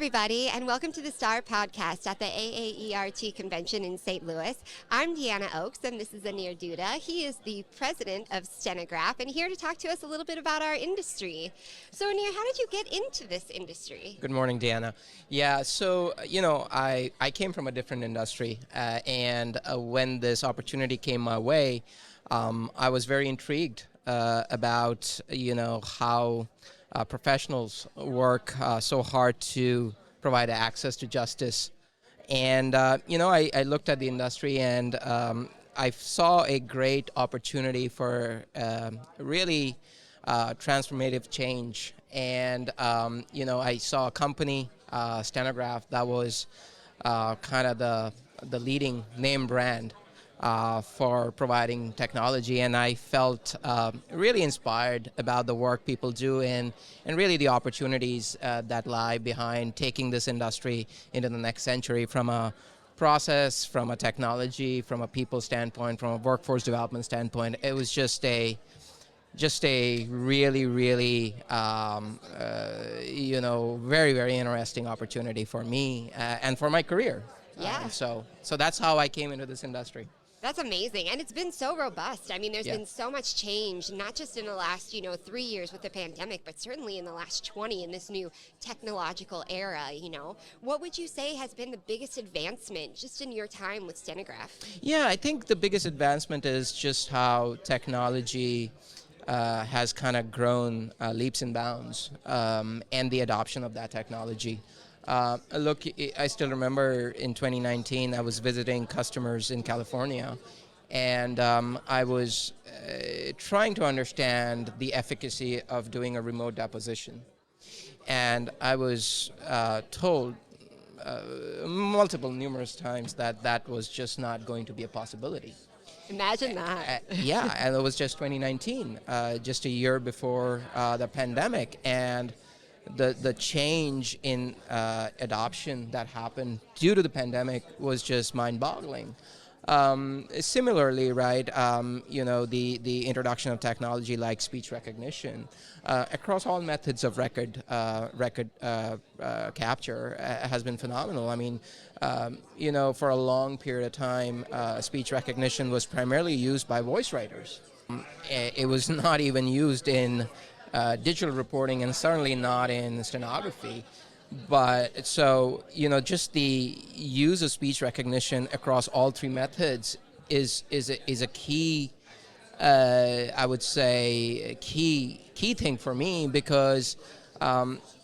everybody, and welcome to the STAR podcast at the AAERT convention in St. Louis. I'm Deanna Oaks, and this is Anir Dutta. He is the president of Stenograph, and here to talk to us a little bit about our industry. So, Anir, how did you get into this industry? Good morning, Deanna. Yeah, so, I came from a different industry, and when this opportunity came my way, I was very intrigued about, how professionals work so hard to provide access to justice. And, I looked at the industry and I saw a great opportunity for really transformative change. And, I saw a company, Stenograph, that was kind of the leading name brand for providing technology, and I felt really inspired about the work people do and really the opportunities that lie behind taking this industry into the next century from a process, from a technology, from a people standpoint, from a workforce development standpoint. It was just a really, really, very, very interesting opportunity for me and for my career. Yeah. So that's how I came into this industry. That's amazing, and it's been so robust. I mean, there's been so much change, not just in the last, 3 years with the pandemic, but certainly in the last 20 in this new technological era, What would you say has been the biggest advancement just in your time with Stenograph? Yeah, I think the biggest advancement is just how technology has kind of grown leaps and bounds, and the adoption of that technology. Look, I still remember in 2019, I was visiting customers in California, and I was trying to understand the efficacy of doing a remote deposition. And I was told numerous times that was just not going to be a possibility. Imagine that. Yeah, and it was just 2019, just a year before the pandemic, and the change in adoption that happened due to the pandemic was just mind-boggling. Similarly, right, the introduction of technology like speech recognition across all methods of record capture has been phenomenal. I mean, for a long period of time, speech recognition was primarily used by voice writers. It was not even used in digital reporting, and certainly not in stenography. But so, just the use of speech recognition across all three methods is a key, I would say, key thing for me, because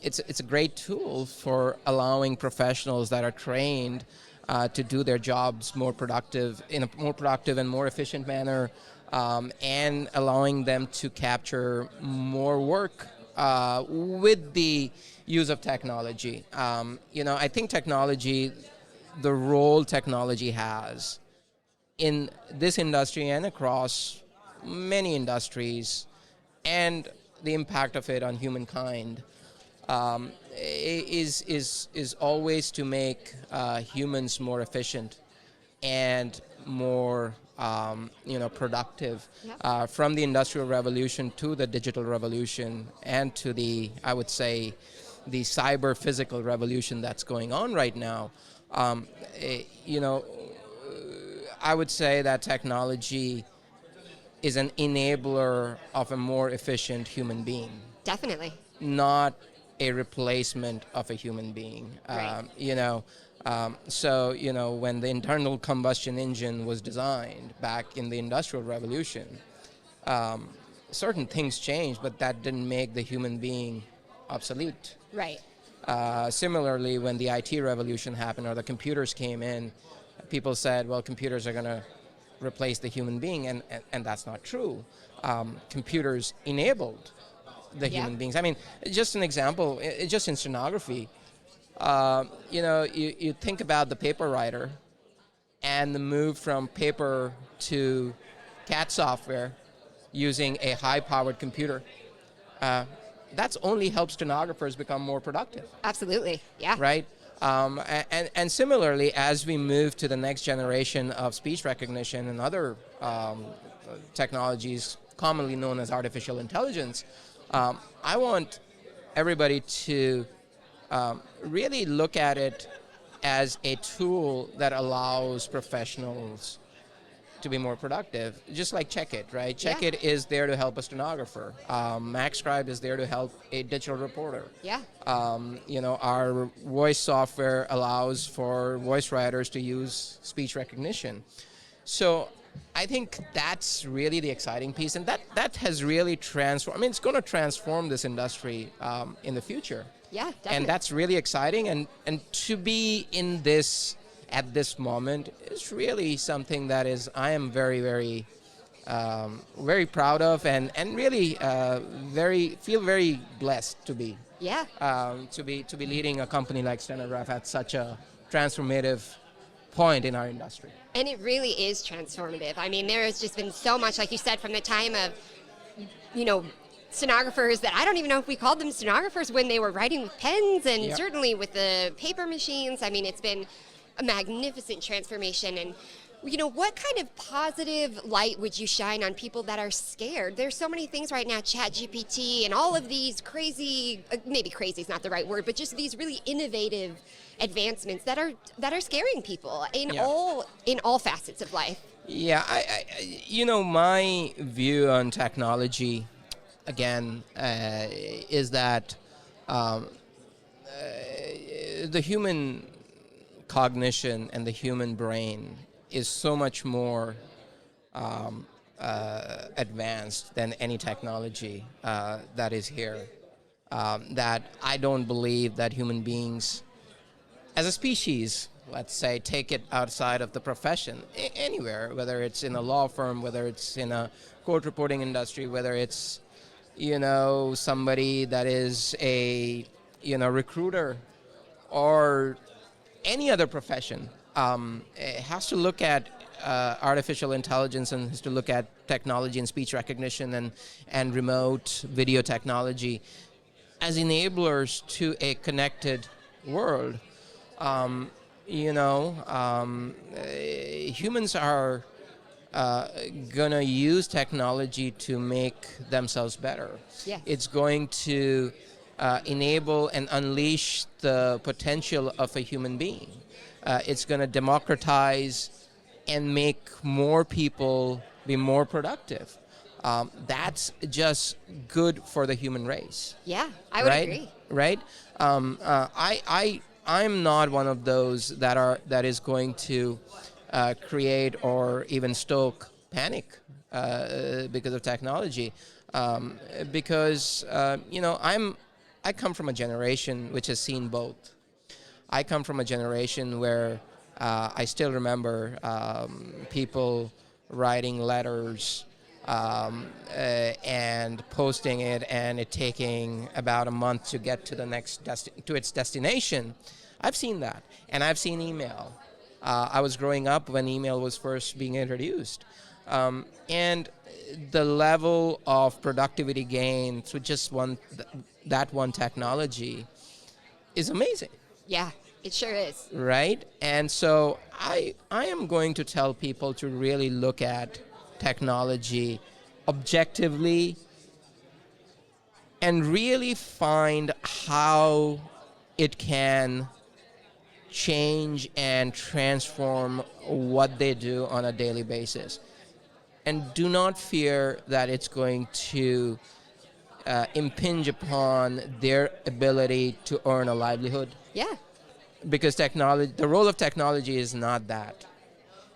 it's a great tool for allowing professionals that are trained to do their jobs in a more productive and more efficient manner, and allowing them to capture more work with the use of technology. I think the role technology has in this industry and across many industries, and the impact of it on humankind, is always to make humans more efficient and more productive. Yep. From the Industrial Revolution to the digital revolution, and to I would say, the cyber physical revolution that's going on right now. I would say that technology is an enabler of a more efficient human being. Definitely. Not a replacement of a human being. Right. When the internal combustion engine was designed back in the Industrial Revolution, certain things changed, but that didn't make the human being obsolete. Right. Similarly, when the IT revolution happened, or the computers came in, people said, well, computers are going to replace the human being, and that's not true. Computers enabled the human beings. I mean, just an example, just in stenography, you think about the paper writer and the move from paper to CAD software using a high-powered computer. That's only helped stenographers become more productive. Absolutely, yeah. Right? And similarly, as we move to the next generation of speech recognition and other technologies commonly known as artificial intelligence, I want everybody to really look at it as a tool that allows professionals to be more productive, just like Check It, right? Check It is there to help a stenographer. MaxScribe is there to help a digital reporter. Yeah. Our voice software allows for voice writers to use speech recognition. So I think that's really the exciting piece, and that has really transformed. I mean, it's going to transform this industry in the future. Yeah, definitely. And that's really exciting, and to be in this at this moment is really something that I am very, very, very proud of, and really feel very blessed to be. Yeah. To be leading a company like Stenograph at such a transformative point in our industry. And it really is transformative. I mean, there has just been so much, like you said, from the time of, stenographers that I don't even know if we called them stenographers when they were writing with pens, and certainly with the paper machines. I mean, it's been a magnificent transformation. And what kind of positive light would you shine on people that are scared? There's so many things right now, ChatGPT and all of these crazy, maybe crazy is not the right word, but just these really innovative advancements that are scaring people in all facets of life. Yeah, my view on technology, again, is that the human cognition and the human brain is so much more advanced than any technology that is here, that I don't believe that human beings, as a species, let's say, take it outside of the profession, anywhere, whether it's in a law firm, whether it's in a court reporting industry, whether it's, somebody that is a, recruiter or any other profession. It has to look at artificial intelligence and has to look at technology and speech recognition and remote video technology as enablers to a connected world. Humans are gonna use technology to make themselves better. Yes. It's going to enable and unleash the potential of a human being. It's going to democratize and make more people be more productive. That's just good for the human race. Yeah, I would agree. Right? I'm not one of those that is going to create or even stoke panic because of technology. Because I come from a generation which has seen both. I come from a generation where I still remember people writing letters and posting it, and it taking about a month to get to the next to its destination. I've seen that, and I've seen email. I was growing up when email was first being introduced, and the level of productivity gain through just one technology is amazing. Yeah, it sure is. Right? And so I am going to tell people to really look at technology objectively and really find how it can change and transform what they do on a daily basis. And do not fear that it's going to impinge upon their ability to earn a livelihood. Yeah. Because the role of technology is not that.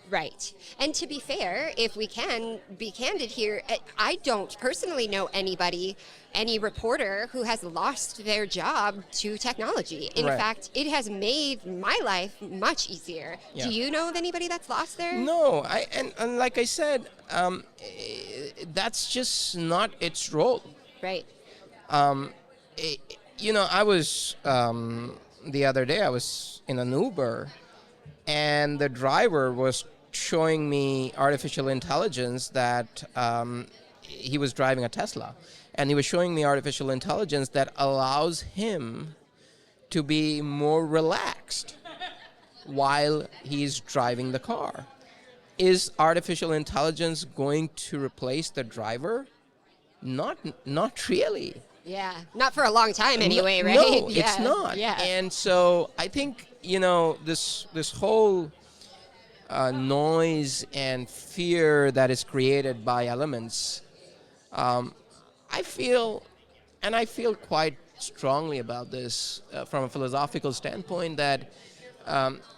Right. And to be fair, if we can be candid here, I don't personally know any reporter who has lost their job to technology. In fact, it has made my life much easier. Yeah. Do you know of anybody that's lost their? No, and like I said, that's just not its role. Right. I was the other day I was in an Uber, and the driver was showing me artificial intelligence that he was driving a Tesla, and he was showing me artificial intelligence that allows him to be more relaxed while he's driving the car. Is artificial intelligence going to replace the driver? Not really. Yeah, not for a long time anyway, right? No, Yeah. it's not. Yeah. And so I think, this whole noise and fear that is created by elements, I feel, and I feel quite strongly about this from a philosophical standpoint, that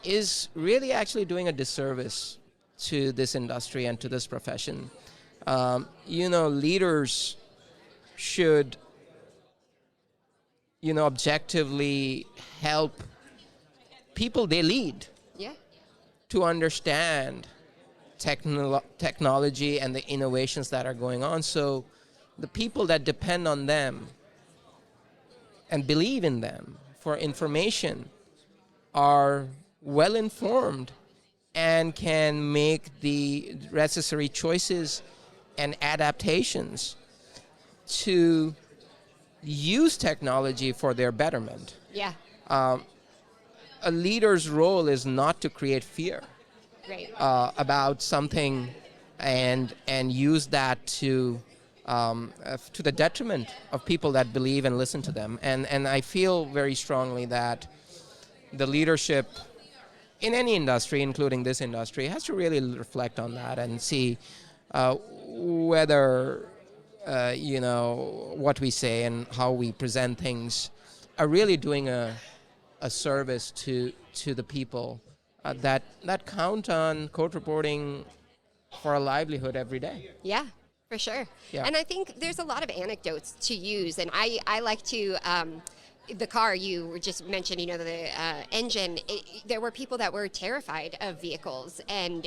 is really actually doing a disservice to this industry and to this profession. Leaders should, objectively help people they lead Yeah. to understand technology and the innovations that are going on. So the people that depend on them and believe in them for information are well informed and can make the necessary choices and adaptations to use technology for their betterment. Yeah. A leader's role is not to create fear Right. about something and use that to the detriment of people that believe and listen to them. And I feel very strongly that the leadership in any industry, including this industry, has to really reflect on that and see whether what we say and how we present things are really doing a service to the people that count on court reporting for a livelihood every day. Yeah, for sure. Yeah. And I think there's a lot of anecdotes to use, and I like to. The car you were just mentioned, the engine, there were people that were terrified of vehicles and,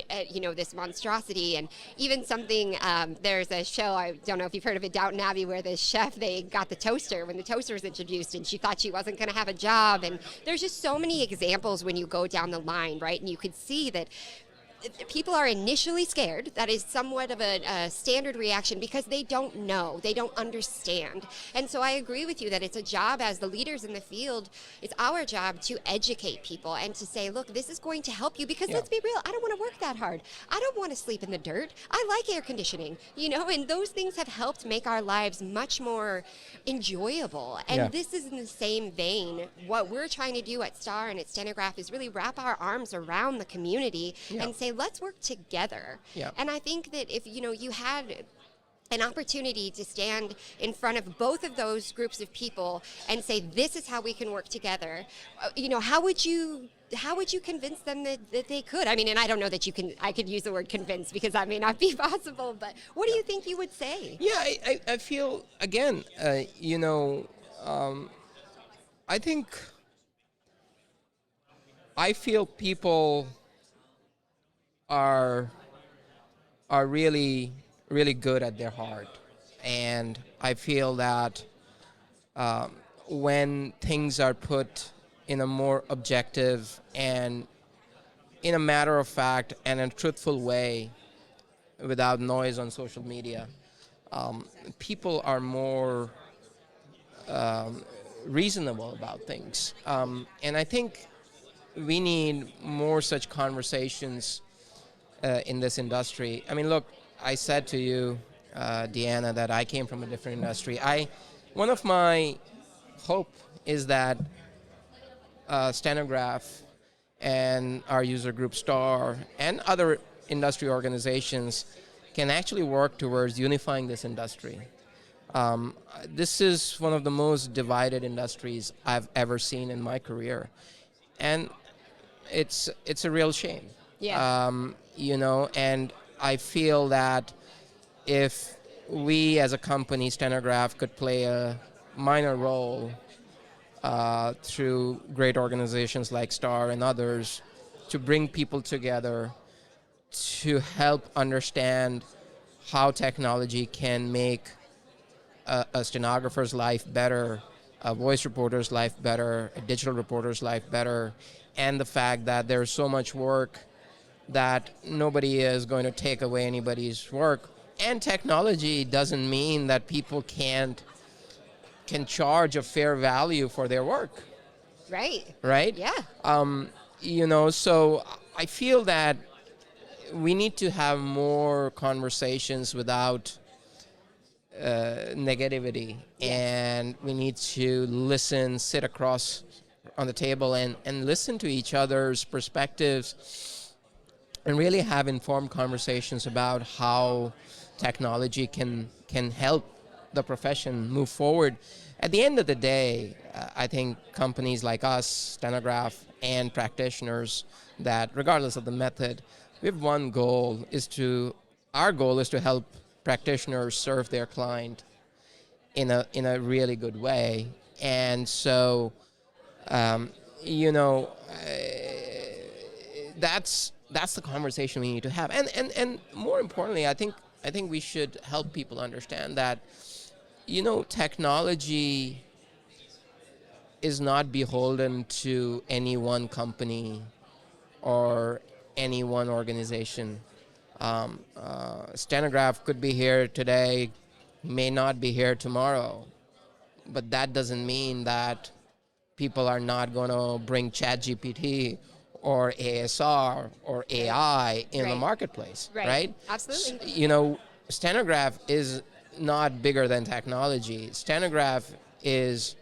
this monstrosity. And even something, there's a show, I don't know if you've heard of it, Downton Abbey, where the chef, they got the toaster when the toaster was introduced, and she thought she wasn't going to have a job. And there's just so many examples when you go down the line, right? And you could see that people are initially scared. That is somewhat of a standard reaction because they don't know, they don't understand. And so I agree with you that it's a job as the leaders in the field, it's our job to educate people and to say, look, this is going to help you because let's be real, I don't want to work that hard. I don't want to sleep in the dirt. I like air conditioning, and those things have helped make our lives much more enjoyable. And this is in the same vein. What we're trying to do at STAR and at Stenograph is really wrap our arms around the community and say, let's work together. And I think that if you had an opportunity to stand in front of both of those groups of people and say, this is how we can work together, how would you convince them that they could? I mean, and I don't know that I could use the word convince because that may not be possible, but what do you think you would say? Yeah, I feel, again, I feel people are really, really good at their heart. And I feel that when things are put in a more objective and in a matter of fact and a truthful way without noise on social media, people are more reasonable about things. And I think we need more such conversations in this industry. I mean, look, I said to you, Deanna, that I came from a different industry. One of my hope is that Stenograph and our user group STAR and other industry organizations can actually work towards unifying this industry. This is one of the most divided industries I've ever seen in my career, and it's a real shame. And I feel that if we as a company, Stenograph, could play a minor role through great organizations like STAR and others to bring people together to help understand how technology can make a stenographer's life better, a voice reporter's life better, a digital reporter's life better, and the fact that there's so much work that nobody is going to take away anybody's work. And technology doesn't mean that people can charge a fair value for their work. Right? Yeah. So I feel that we need to have more conversations without negativity, and we need to listen, sit across on the table and listen to each other's perspectives and really have informed conversations about how technology can help the profession move forward. At the end of the day, I think companies like us, Stenograph, and practitioners, that regardless of the method, we have one goal, our goal is to help practitioners serve their client in a really good way. And so, you know, that's the conversation we need to have. And more importantly, I think we should help people understand that, you know, technology is not beholden to any one company or any one organization. Stenograph could be here today, may not be here tomorrow, but that doesn't mean that people are not going to bring ChatGPT or ASR or AI in the marketplace, right? Absolutely. You know, Stenograph is not bigger than technology. Stenograph is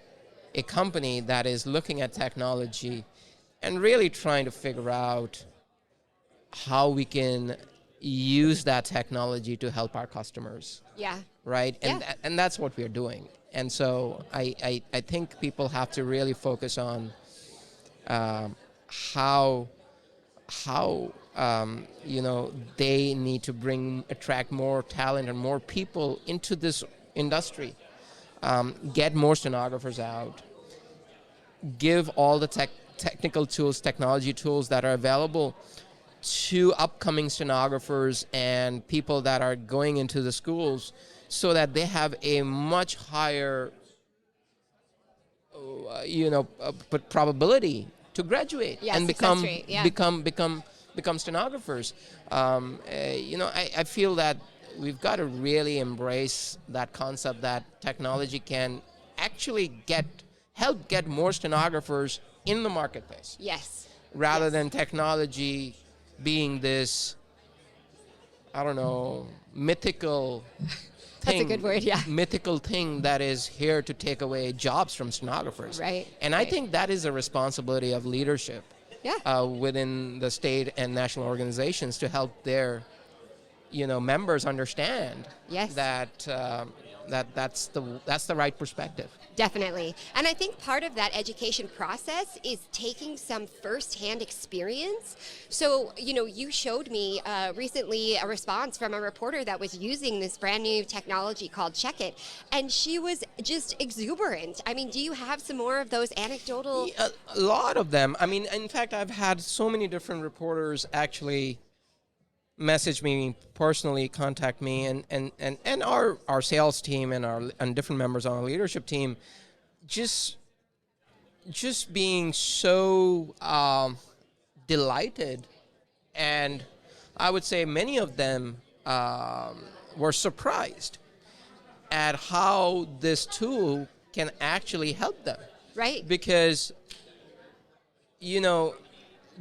a company that is looking at technology and really trying to figure out how we can use that technology to help our customers. Yeah. Right? And that's what we're doing. And so I think people have to really focus on how you know, they need to attract more talent and more people into this industry, get more stenographers out, give all the technical tools, technology tools that are available to upcoming stenographers and people that are going into the schools, so that they have a much higher probability to graduate and become stenographers. You know, I feel that we've got to really embrace that concept that technology can actually help get more stenographers in the marketplace. Yes. Rather than technology being this, I don't know, mythical thing. That's a good word, yeah. Mythical thing that is here to take away jobs from stenographers. Right. And I think that is a responsibility of leadership within the state and national organizations to help their, you know, members understand that that's the right perspective. Definitely. And I think part of that education process is taking some firsthand experience. So, you know, you showed me recently a response from a reporter that was using this brand new technology called Check It, and she was just exuberant. I mean, do you have some more of those anecdotal? A lot of them. I mean, in fact, I've had so many different reporters actually message me personally, contact me, and our sales team and different members on our leadership team, just being so delighted, and I would say many of them were surprised at how this tool can actually help them. Right. Because, you know,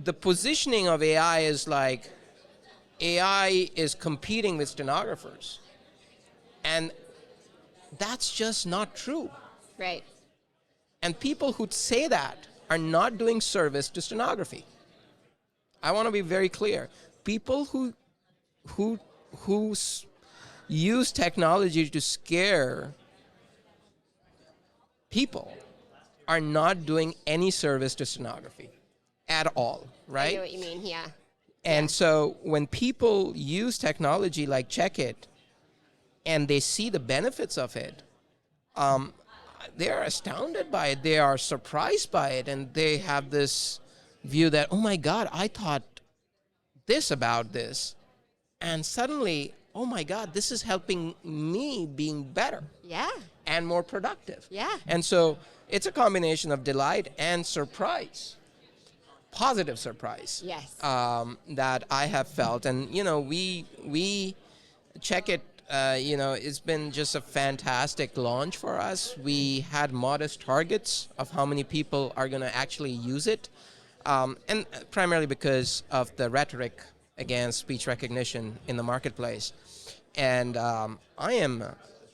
the positioning of AI is like, AI is competing with stenographers. And that's just not true. Right. And people who say that are not doing service to stenography. I want to be very clear. People who use technology to scare people are not doing any service to stenography at all, right? I know what you mean, yeah. And so when people use technology like Check It and they see the benefits of it, they are astounded by it. They are surprised by it. And they have this view that, oh my God, I thought this about this. And suddenly, oh my God, this is helping me being better. Yeah. And more productive. Yeah. And so it's a combination of delight and surprise. Positive surprise. Yes. That I have felt. And, you know, we Check It, you know, it's been just a fantastic launch for us. We had modest targets of how many people are going to actually use it. And primarily because of the rhetoric against speech recognition in the marketplace. And I am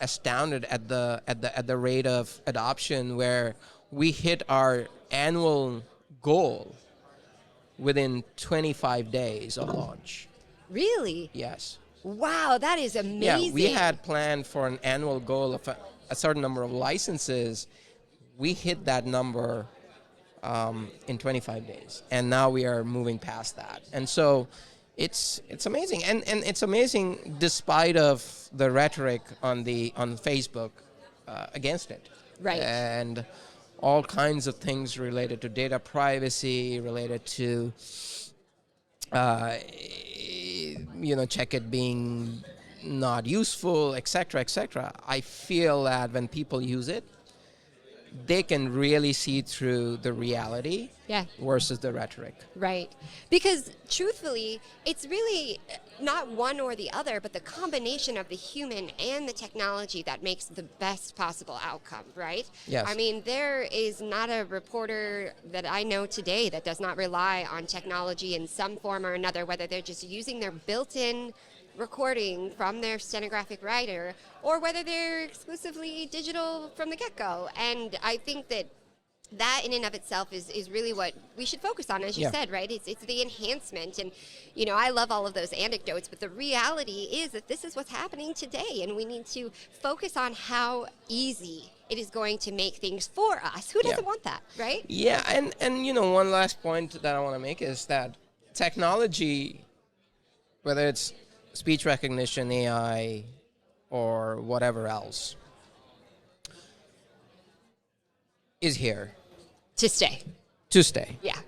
astounded at the rate of adoption, where we hit our annual goal within 25 days of launch. Really? Yes. Wow, that is amazing. Yeah, we had planned for an annual goal of a certain number of licenses. We hit that number in 25 days, and now we are moving past that. And so it's amazing, and it's amazing despite of the rhetoric on Facebook against it. Right. And all kinds of things related to data privacy, related to check it being not useful, etc., etc. I feel that when people use it, they can really see through the reality versus the rhetoric. Right. Because truthfully, it's really not one or the other, but the combination of the human and the technology that makes the best possible outcome, right? Yes. I mean, there is not a reporter that I know today that does not rely on technology in some form or another, whether they're just using their built-in recording from their stenographic writer, or whether they're exclusively digital from the get-go. And I think that in and of itself is really what we should focus on, as you said, right? It's the enhancement. And, I love all of those anecdotes, but the reality is that this is what's happening today, and we need to focus on how easy it is going to make things for us. Who doesn't want that, right? Yeah, and one last point that I want to make is that technology, whether it's speech recognition, AI, or whatever else, is here. To stay. To stay. Yeah.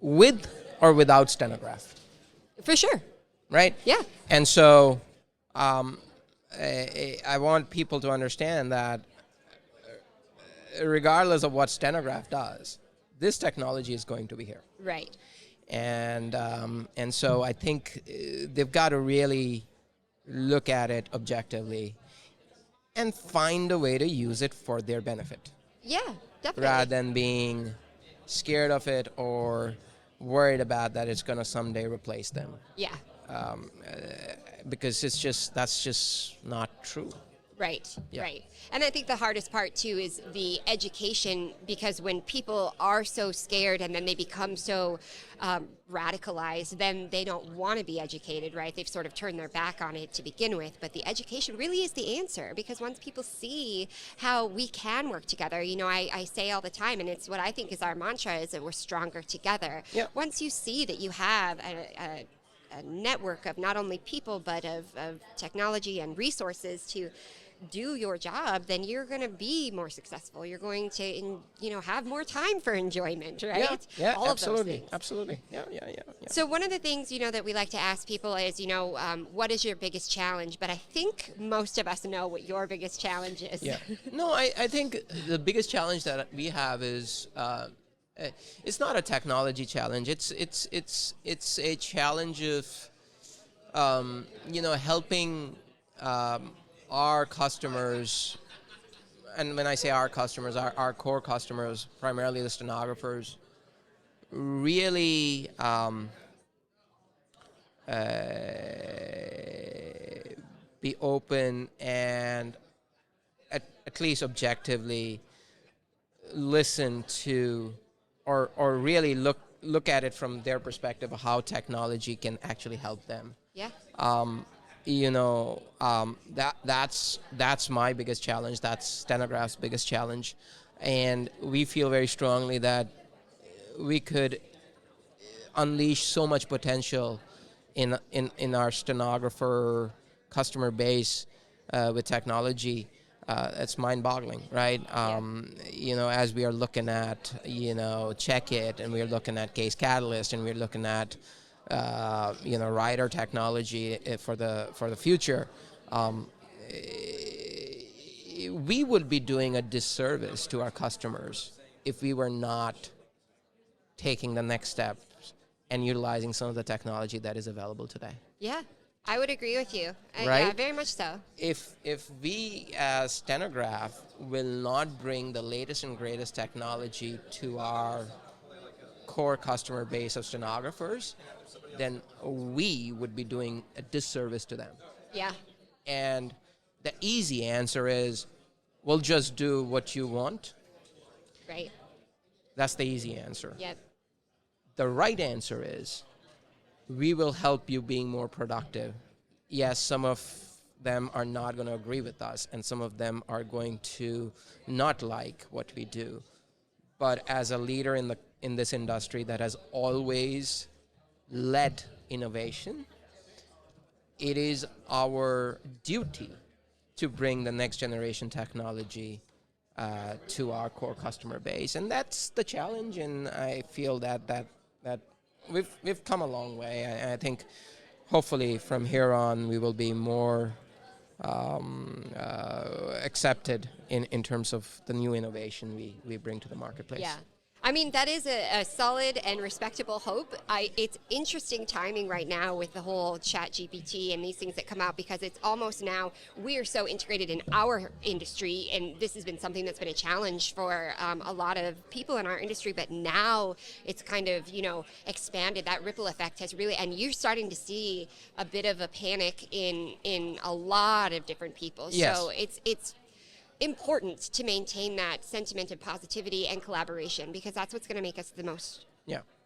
With or without Stenograph. For sure. Right? Yeah. And so I want people to understand that regardless of what Stenograph does, this technology is going to be here. Right. And so I think they've got to really look at it objectively and find a way to use it for their benefit. Yeah, definitely. Rather than being scared of it or worried about that it's going to someday replace them. Yeah. Because that's just not true. Right, Yeah. right. And I think the hardest part, too, is the education, because when people are so scared and then they become so radicalized, then they don't want to be educated, right? They've sort of turned their back on it to begin with. But the education really is the answer, because once people see how we can work together, I say all the time, and it's what I think is our mantra, is that we're stronger together. Yeah. Once you see that you have a network of not only people, but of technology and resources to do your job, then you're going to be more successful. You're going to, have more time for enjoyment, right? Yeah, all absolutely, of those things. absolutely. Yeah. So one of the things, that we like to ask people is, what is your biggest challenge? But I think most of us know what your biggest challenge is. Yeah. No, I think the biggest challenge that we have is it's not a technology challenge. It's a challenge of helping our customers, and when I say our customers, our core customers, primarily the stenographers, really be open and at least objectively listen to or really look at it from their perspective of how technology can actually help them. Yeah. That's my biggest challenge. That's Stenograph's biggest challenge, and we feel very strongly that we could unleash so much potential in our stenographer customer base with technology. It's mind-boggling, right? As we are looking at Check It, and we are looking at Case Catalyst, and we're looking at writer technology for the future, we would be doing a disservice to our customers if we were not taking the next steps and utilizing some of the technology that is available today. Yeah, I would agree with you. Right? Yeah, very much so. If we as Stenograph will not bring the latest and greatest technology to our core customer base of stenographers, then we would be doing a disservice to them. Yeah. And the easy answer is, we'll just do what you want. Right. That's the easy answer. Yep. The right answer is, we will help you being more productive. Yes, some of them are not going to agree with us, and some of them are going to not like what we do. But as a leader in this industry that has always led innovation, it is our duty to bring the next generation technology to our core customer base, and that's the challenge. And I feel that we've come a long way. I think hopefully from here on we will be more accepted in terms of the new innovation we bring to the marketplace. Yeah. I mean, that is a solid and respectable hope. It's interesting timing right now with the whole chat GPT and these things that come out, because it's almost now we are so integrated in our industry, and this has been something that's been a challenge for a lot of people in our industry, but now it's kind of, expanded. That ripple effect has really, and you're starting to see a bit of a panic in a lot of different people. Yes. So it's important to maintain that sentiment of positivity and collaboration, because that's what's going to make us the most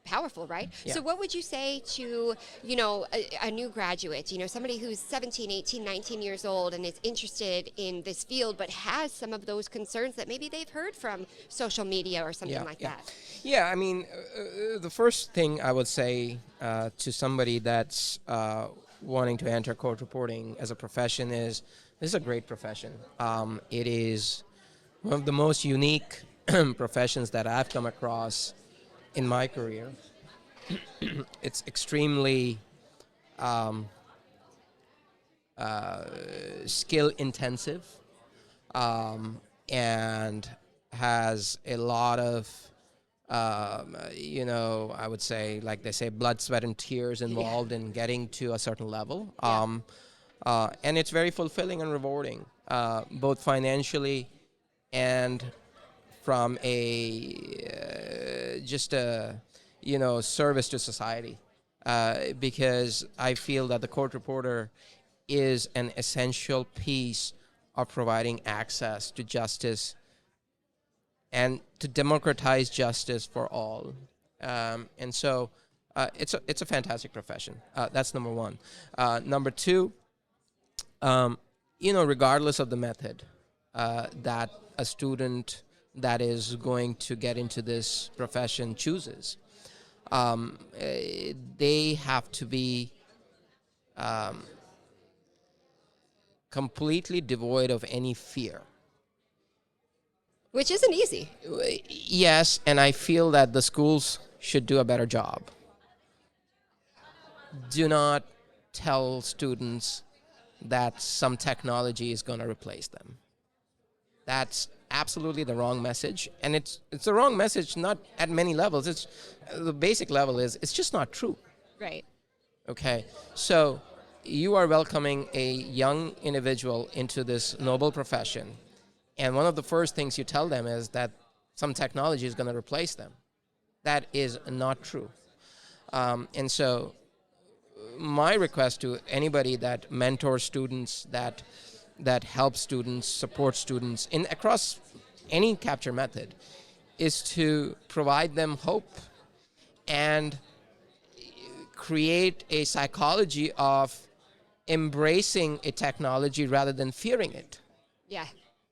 powerful, right? Yeah. So what would you say to, a new graduate, somebody who's 17, 18, 19 years old and is interested in this field, but has some of those concerns that maybe they've heard from social media or something like that? Yeah, I mean, the first thing I would say to somebody that's wanting to enter court reporting as a profession is, this is a great profession. It is one of the most unique professions that I've come across in my career. It's extremely skill intensive, and has a lot of, I would say, like they say, blood, sweat, and tears involved in getting to a certain level. And it's very fulfilling and rewarding, both financially and from a service to society, because I feel that the court reporter is an essential piece of providing access to justice and to democratize justice for all. And so it's a fantastic profession. That's number one. Number two, regardless of the method that a student that is going to get into this profession chooses, they have to be completely devoid of any fear. Which isn't easy. Yes, and I feel that the schools should do a better job. Do not tell students that some technology is going to replace them. That's absolutely the wrong message, and it's the wrong message not at many levels. It's the basic level is it's just not true. Right. Okay, so you are welcoming a young individual into this noble profession, and one of the first things you tell them is that some technology is going to replace them. That is not true. And so my request to anybody that mentors students, that helps students, supports students across any capture method, is to provide them hope and create a psychology of embracing a technology rather than fearing it. Yeah.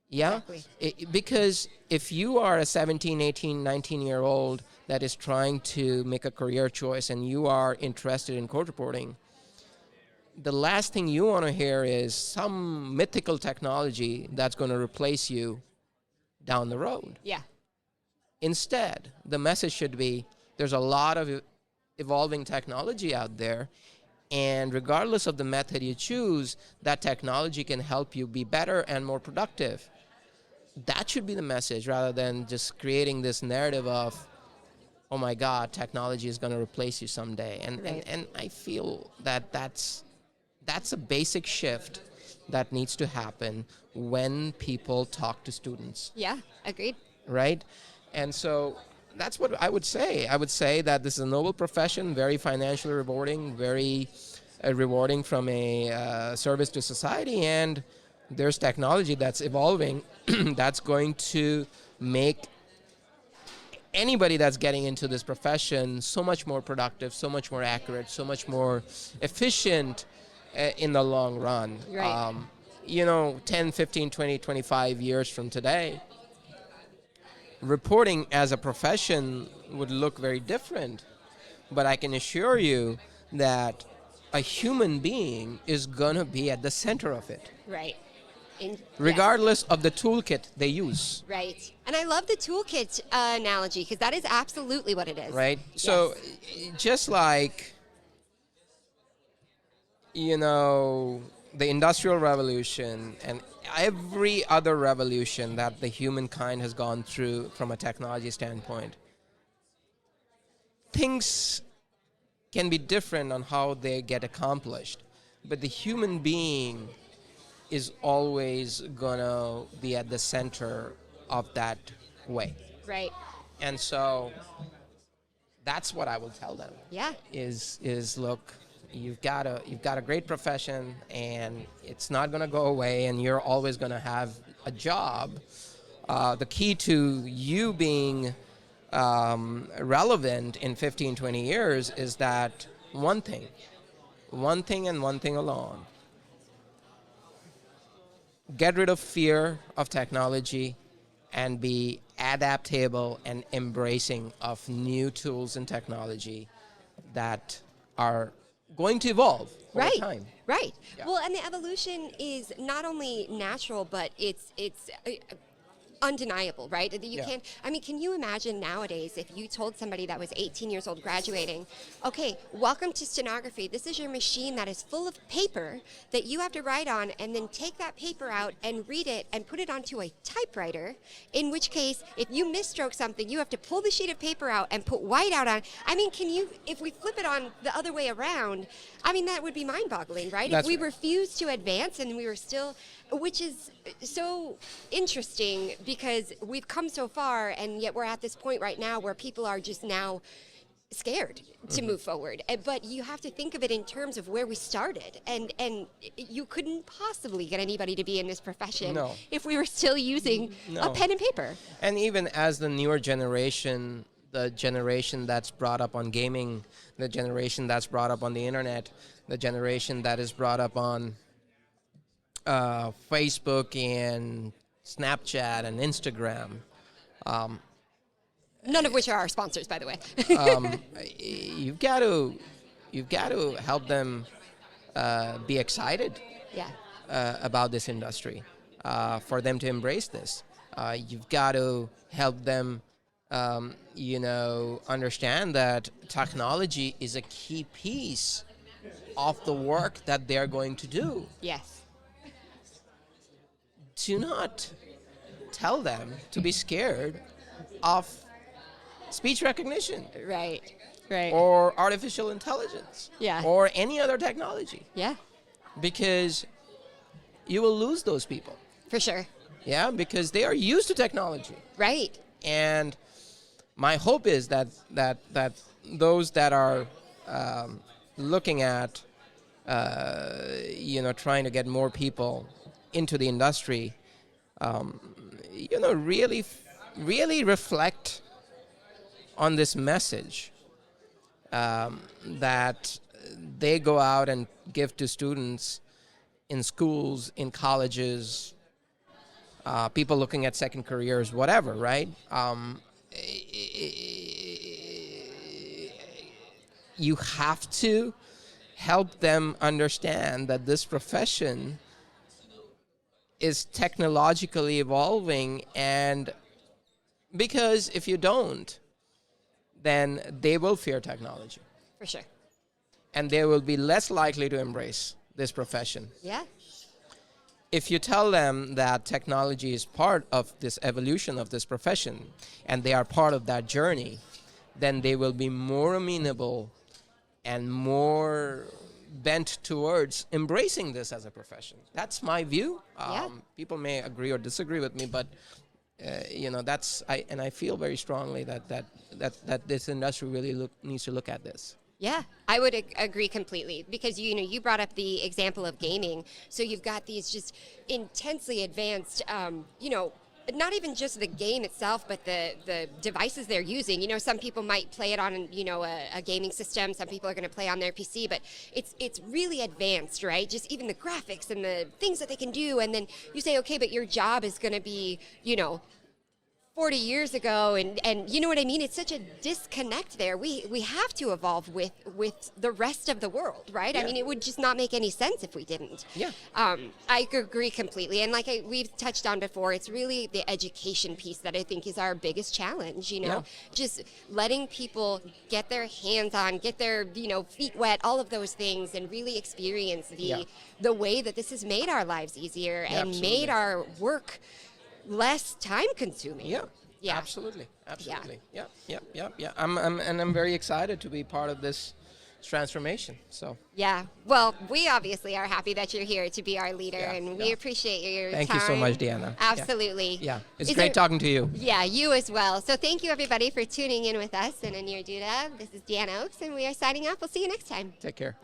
Yeah? Exactly. Because if you are a 17, 18, 19-year-old that is trying to make a career choice and you are interested in court reporting, the last thing you want to hear is some mythical technology that's going to replace you down the road. Yeah. Instead, the message should be, there's a lot of evolving technology out there, and regardless of the method you choose, that technology can help you be better and more productive. That should be the message, rather than just creating this narrative of, oh my God, technology is going to replace you someday. And I feel that that's a basic shift that needs to happen when people talk to students. Yeah, agreed. Right? And so that's what I would say. I would say that this is a noble profession, very financially rewarding, very rewarding from a service to society, and there's technology that's evolving that's going to make anybody that's getting into this profession so much more productive, so much more accurate, so much more efficient in the long run. Right. 10, 15, 20, 25 years from today, reporting as a profession would look very different. But I can assure you that a human being is going to be at the center of it. Right. Regardless of the toolkit they use. Right. And I love the toolkit analogy because that is absolutely what it is. Right? So just like, the Industrial Revolution and every other revolution that the humankind has gone through from a technology standpoint, things can be different on how they get accomplished. But the human being is always gonna be at the center of that way. Right. And so that's what I will tell them. Yeah. Is look, you've got a great profession and it's not gonna go away and you're always gonna have a job. The key to you being relevant in 15, 20 years is that one thing and one thing alone. Get rid of fear of technology and be adaptable and embracing of new tools and technology that are going to evolve over time. Right. Yeah. Well, and the evolution is not only natural, but it's undeniable, right? That you can't. I mean, can you imagine nowadays if you told somebody that was 18 years old graduating, okay, welcome to stenography. This is your machine that is full of paper that you have to write on, and then take that paper out and read it and put it onto a typewriter. In which case, if you misstroke something, you have to pull the sheet of paper out and put white out on. I mean, can you? If we flip it on the other way around, I mean, that would be mind-boggling, right? That's if we right. refused to advance and we were still, which is so interesting because we've come so far and yet we're at this point right now where people are just now scared to move forward. But you have to think of it in terms of where we started, and you couldn't possibly get anybody to be in this profession if we were still using a pen and paper. And even as the newer generation, the generation that's brought up on gaming, the generation that's brought up on the internet, the generation that is brought up on Facebook and Snapchat and Instagram. None of which are our sponsors, by the way. You've got to help them be excited about this industry, for them to embrace this. You've got to help them, understand that technology is a key piece of the work that they're going to do. Yes. Do not tell them to be scared of speech recognition. Right. Or artificial intelligence. Yeah. Or any other technology. Yeah. Because you will lose those people. For sure. Yeah, because they are used to technology. Right. And my hope is that those that are looking at trying to get more people into the industry, really reflect on this message that they go out and give to students in schools, in colleges, people looking at second careers, whatever, right? You have to help them understand that this profession is technologically evolving, and because if you don't, then they will fear technology. For sure. And they will be less likely to embrace this profession. Yeah. If you tell them that technology is part of this evolution of this profession and they are part of that journey, then they will be more amenable and more bent towards embracing this as a profession. That's my view. People may agree or disagree with me, but I feel very strongly that this industry really needs to look at this. Yeah, I would agree completely because you brought up the example of gaming. So you've got these just intensely advanced, not even just the game itself, but the devices they're using. Some people might play it on a gaming system. Some people are going to play on their PC, but it's really advanced, right? Just even the graphics and the things that they can do. And then you say, okay, but your job is going to be 40 years ago, and you know what I mean? It's such a disconnect there. We have to evolve with the rest of the world, right? Yeah. I mean, it would just not make any sense if we didn't. Yeah. I agree completely. And like we've touched on before, it's really the education piece that I think is our biggest challenge, Yeah. Just letting people get their hands on, get their, feet wet, all of those things, and really experience the way that this has made our lives easier and Absolutely. made our work less time consuming. Yeah. Absolutely. Yeah. I'm very excited to be part of this transformation. So Yeah. Well, we obviously are happy that you're here to be our leader, and we yeah. appreciate your Thank time. you so much, Deanna. Absolutely. Yeah. It's Is great there- talking to you. Yeah, you as well. So thank you everybody for tuning in with us and Anir Dutta. This is Deanna Oaks, and we are signing off. We'll see you next time. Take care.